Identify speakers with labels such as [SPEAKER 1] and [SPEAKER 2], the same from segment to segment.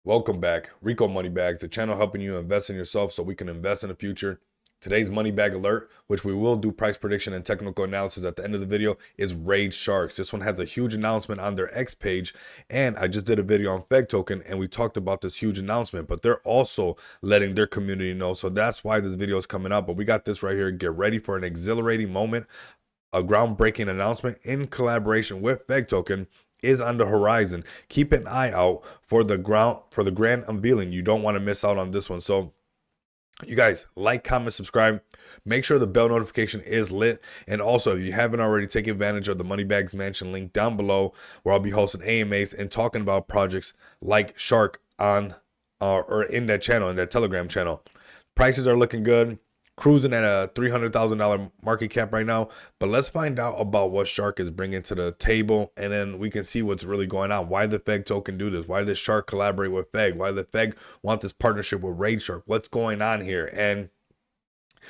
[SPEAKER 1] Welcome back. Rico Money Bags, the channel helping you invest in yourself so we can invest in the future. Today's money bag alert, which we will do price prediction and technical analysis at the end of the video, is RaidSharks. This one has a huge announcement on their X page, and I just did a video on Feg token and we talked about this huge announcement, but they're also letting their community know. So that's why this video is coming out. But we got this right here. Get ready for an exhilarating moment. A groundbreaking announcement in collaboration with Feg token is on the horizon. Keep an eye out for the grand unveiling. You don't want to miss out on this one. So you guys, like, comment, subscribe. Make sure the bell notification is lit. And also, if you haven't already, take advantage of the Moneybags Mansion link down below, where I'll be hosting AMAs and talking about projects like SHARK on or in that channel, in that Telegram channel. Prices are looking good. Cruising at a $300,000 market cap right now. But let's find out about what SHARK is bringing to the table, and then we can see what's really going on. Why the Feg token do this? Why does SHARK collaborate with Feg? Why the Feg want this partnership with RaidShark? What's going on here? And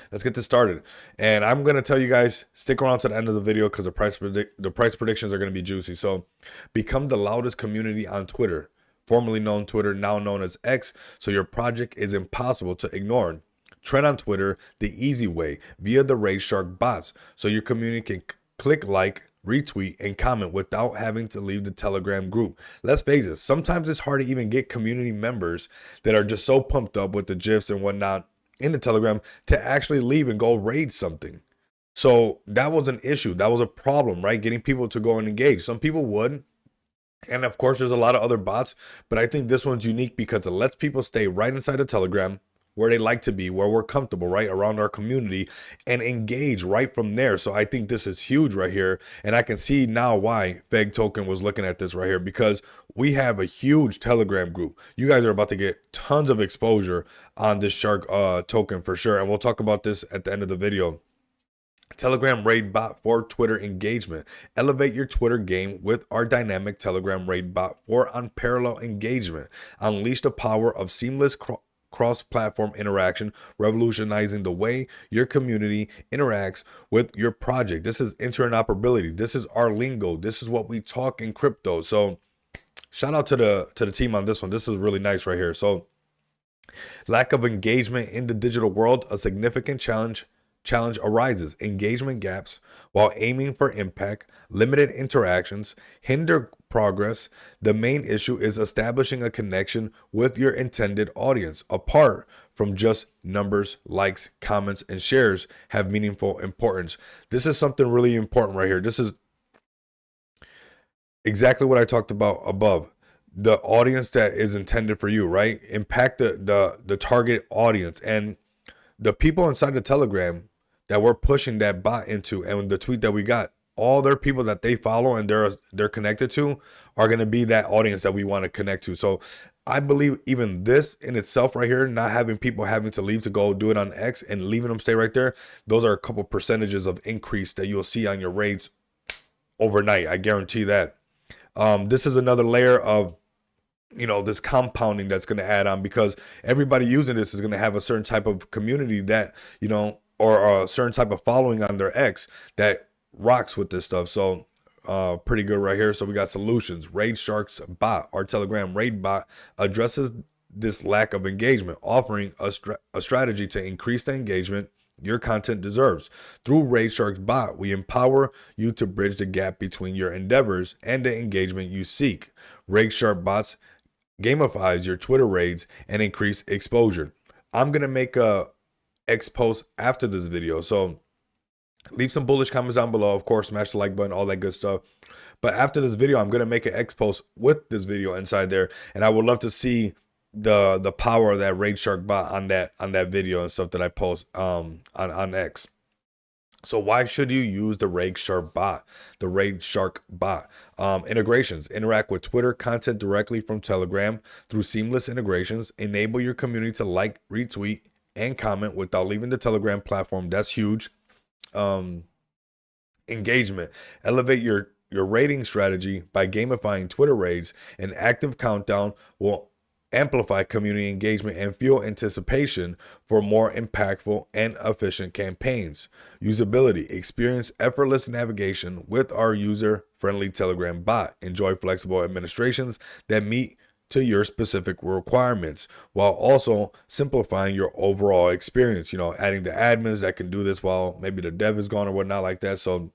[SPEAKER 1] let's get this started. And I'm going to tell you guys, stick around to the end of the video because the price predictions are going to be juicy. So become the loudest community on Twitter, formerly known Twitter, now known as X, so your project is impossible to ignore. Trend on Twitter the easy way via the RaidShark bots, so your community can click like, retweet, and comment without having to leave the Telegram group. Let's face it, sometimes it's hard to even get community members that are just so pumped up with the GIFs and whatnot in the Telegram to actually leave and go raid something. So that was an issue. That was a problem, right? Getting people to go and engage. Some people would. And of course, there's a lot of other bots, but I think this one's unique because it lets people stay right inside of Telegram, where they like to be, where we're comfortable, right, around our community, and engage right from there. So I think this is huge right here. And I can see now why Feg token was looking at this right here, because we have a huge Telegram group. You guys are about to get tons of exposure on this SHARK token for sure. And we'll talk about this at the end of the video. Telegram raid bot for Twitter engagement. Elevate your Twitter game with our dynamic Telegram raid bot for unparalleled engagement. Unleash the power of seamless cross-platform interaction, revolutionizing the way your community interacts with your project. This is interoperability. This is our lingo. This is what we talk in crypto. So shout out to the team on this one. This is really nice right here. So lack of engagement in the digital world, a significant challenge arises. Engagement gaps while aiming for impact, limited interactions, hinder progress. The main issue is establishing a connection with your intended audience, apart from just numbers, likes, comments, and shares have meaningful importance. This is something really important right here. This is exactly what I talked about above. The audience that is intended for you, right? Impact the target audience, and the people inside the Telegram that we're pushing that bot into, and the tweet that we got, all their people that they follow and they're connected to are going to be that audience that we want to connect to. So I believe even this in itself right here, not having people having to leave to go do it on X and leaving them stay right there, those are a couple percentages of increase that you'll see on your raids overnight. I guarantee that. This is another layer of, this compounding that's going to add on, because everybody using this is going to have a certain type of community that, or a certain type of following on their X that rocks with this stuff. So pretty good right here. So we got solutions. RaidSharks bot, our Telegram raid bot, addresses this lack of engagement, offering a strategy to increase the engagement your content deserves. Through RaidSharks bot, we empower you to bridge the gap between your endeavors and the engagement you seek. RaidShark bots gamifies your Twitter raids and increase exposure. I'm gonna make a X post after this video, so leave some bullish comments down below. Of course, smash the like button, all that good stuff. But after this video, I'm gonna make an X post with this video inside there, and I would love to see the power of that RaidShark bot on that video and stuff that I post on X. So why should you use the RaidShark bot? The RaidShark bot integrations. Interact with Twitter content directly from Telegram through seamless integrations. Enable your community to like, retweet, and comment without leaving the Telegram platform. That's huge. Engagement. Elevate your rating strategy by gamifying Twitter raids. An active countdown will amplify community engagement and fuel anticipation for more impactful and efficient campaigns. Usability. Experience effortless navigation with our user-friendly Telegram bot. Enjoy flexible administrations that meet to your specific requirements while also simplifying your overall experience. Adding the admins that can do this while maybe the dev is gone or whatnot like that. So,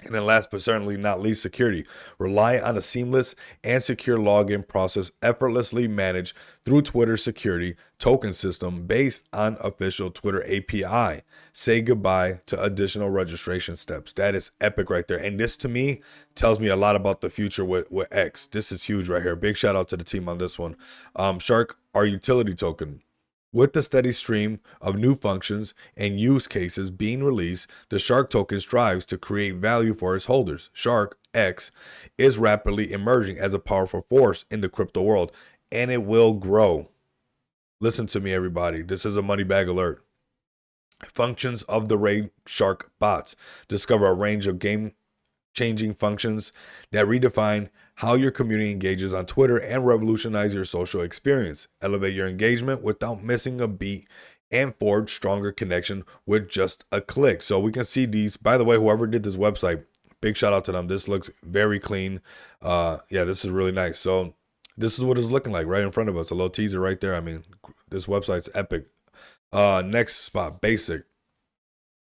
[SPEAKER 1] and then last but certainly not least, security. Rely on a seamless and secure login process effortlessly managed through Twitter security token system based on official Twitter API. Say goodbye to additional registration steps. That is epic right there. And this to me tells me a lot about the future with X. This is huge right here. Big shout out to the team on this one. SHARK, our utility token. With the steady stream of new functions and use cases being released, the SHARK token strives to create value for its holders. SHARK X is rapidly emerging as a powerful force in the crypto world, and it will grow. Listen to me, everybody. This is a money bag alert. Functions of the RaidShark bots. Discover a range of game-changing functions that redefine how your community engages on Twitter and revolutionize your social experience. Elevate your engagement without missing a beat and forge stronger connection with just a click. So we can see these. By the way, whoever did this website, big shout out to them. This looks very clean. Yeah, this is really nice. So this is what it's looking like right in front of us. A little teaser right there. I mean, this website's epic. Next spot, basic.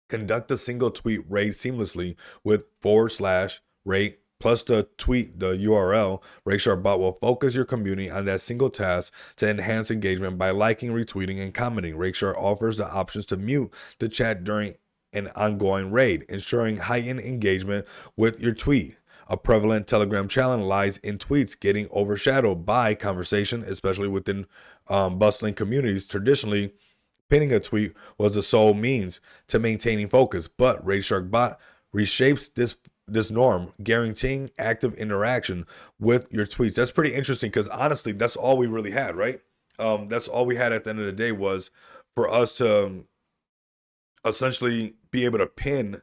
[SPEAKER 1] Conduct a single tweet raid seamlessly with /raid plus the tweet, the URL. RaidShark bot will focus your community on that single task to enhance engagement by liking, retweeting, and commenting. RaidShark offers the options to mute the chat during an ongoing raid, ensuring heightened engagement with your tweet. A prevalent Telegram challenge lies in tweets getting overshadowed by conversation, especially within bustling communities. Traditionally, pinning a tweet was the sole means to maintaining focus, but RaidShark bot reshapes this norm, guaranteeing active interaction with your tweets. That's pretty interesting because honestly, that's all we really had, right? That's all we had at the end of the day was for us to essentially be able to pin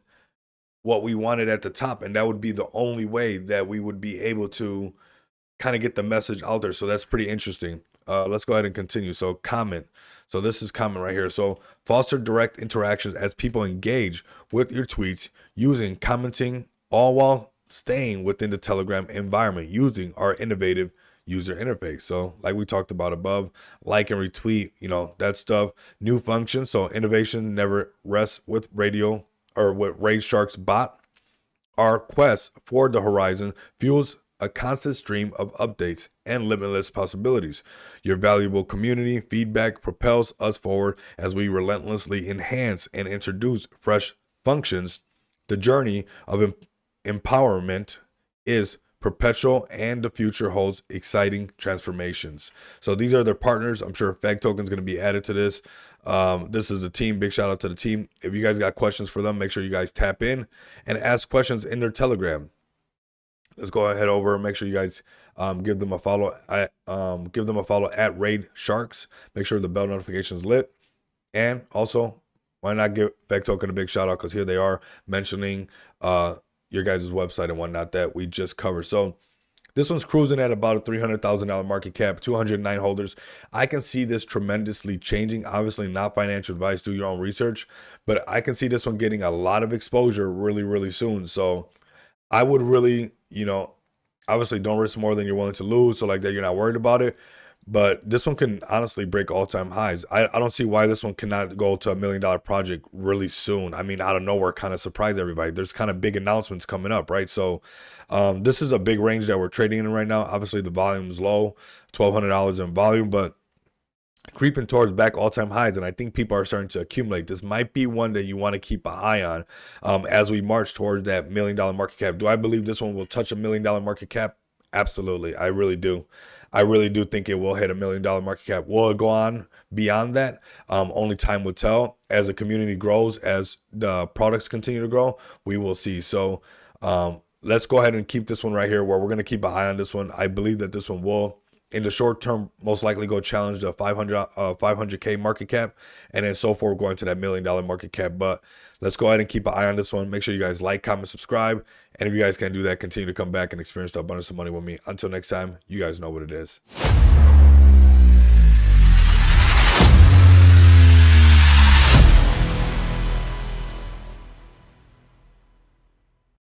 [SPEAKER 1] what we wanted at the top, and that would be the only way that we would be able to kind of get the message out there. So that's pretty interesting. Let's go ahead and continue. So comment. So this is comment right here. So foster direct interactions as people engage with your tweets using commenting, all while staying within the Telegram environment using our innovative user interface. So like we talked about above, like and retweet, that stuff. New functions. So innovation never rests with RaidSharks bot. Our quest for the horizon fuels a constant stream of updates and limitless possibilities. Your valuable community feedback propels us forward as we relentlessly enhance and introduce fresh functions. The journey of empowerment is perpetual, and the future holds exciting transformations. So these are their partners. I'm sure Fag Token is going to be added to this. This is the team. Big shout out to the team. If you guys got questions for them, make sure you guys tap in and ask questions in their Telegram. Let's go ahead over and make sure you guys give them a follow. Give them a follow at RaidSharks. Make sure the bell notification is lit. And also, why not give Fag Token a big shout out, because here they are mentioning your guys' website and whatnot that we just covered. So this one's cruising at about a $300,000 market cap, 209 holders. I can see this tremendously changing. Obviously not financial advice, do your own research, but I can see this one getting a lot of exposure really, really soon. So I would really, obviously don't risk more than you're willing to lose. So like that, you're not worried about it. But this one can honestly break all-time highs. I don't see why this one cannot go to $1 million project really soon. I mean, out of nowhere, kind of surprise everybody. There's kind of big announcements coming up, right? So this is a big range that we're trading in right now. Obviously, the volume is low, $1,200 in volume, but creeping towards back all-time highs, and I think people are starting to accumulate. This might be one that you want to keep an eye on as we march towards that $1 million market cap. Do I believe this one will touch $1 million market cap? Absolutely. I really do. I really do think it will hit $1 million market cap. Will it go on beyond that? Only time will tell. As the community grows, as the products continue to grow, we will see. So let's go ahead and keep this one right here, where we're going to keep an eye on this one. I believe that this one will, in the short term, most likely go challenge the 500K market cap, and then so forth, going to that $1 million market cap. But let's go ahead and keep an eye on this one. Make sure you guys like, comment, subscribe. And if you guys can do that, continue to come back and experience the abundance of money with me. Until next time, you guys know what it is.